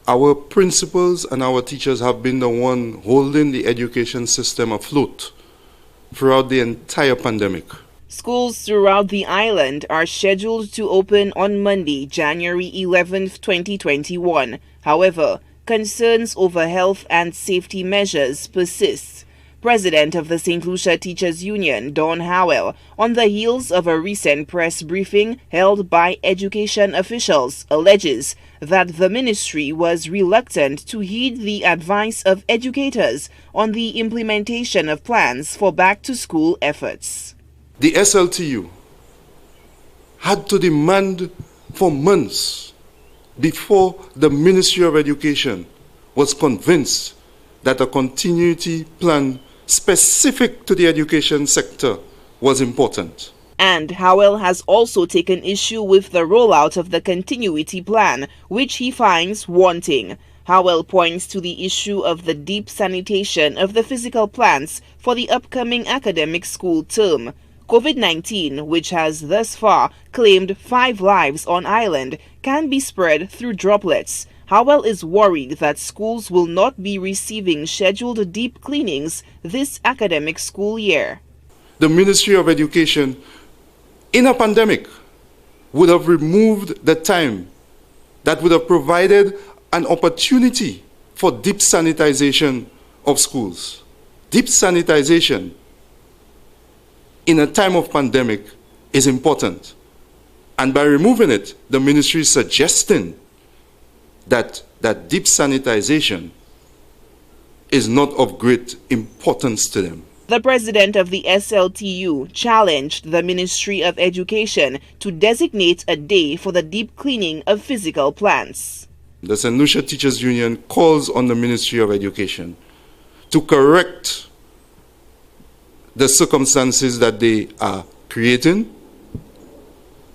Our principals and our teachers have been the one holding the education system afloat throughout the entire pandemic. Schools throughout the island are scheduled to open on Monday, January 11th, 2021. However, concerns over health and safety measures persist. President of the St. Lucia Teachers Union, Don Howell, on the heels of a recent press briefing held by education officials, alleges that the ministry was reluctant to heed the advice of educators on the implementation of plans for back-to-school efforts. The SLTU had to demand for months before the Ministry of Education was convinced that a continuity plan specific to the education sector was important. And Howell has also taken issue with the rollout of the continuity plan, which he finds wanting. Howell points to the issue of the deep sanitation of the physical plants for the upcoming academic school term. COVID-19, which has thus far claimed 5 lives on island, can be spread through droplets. Howell is worried that schools will not be receiving scheduled deep cleanings this academic school year. The Ministry of Education, in a pandemic, would have removed the time that would have provided an opportunity for deep sanitization of schools. Deep sanitization in a time of pandemic is important. And by removing it, the ministry is suggesting that deep sanitization is not of great importance to them. The president of the SLTU challenged the Ministry of Education to designate a day for the deep cleaning of physical plants. The St. Lucia Teachers Union calls on the Ministry of Education to correct the circumstances that they are creating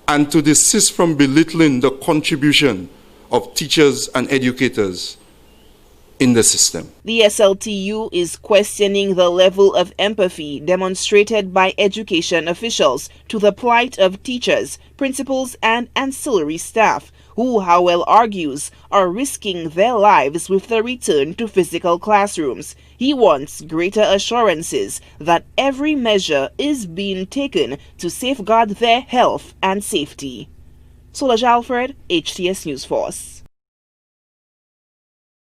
and to desist from belittling the contribution of teachers and educators in the system. The SLTU is questioning the level of empathy demonstrated by education officials to the plight of teachers, principals, and ancillary staff, who, Howell argues, are risking their lives with the return to physical classrooms. He wants greater assurances that every measure is being taken to safeguard their health and safety. Solange Alfred, HTS News Force.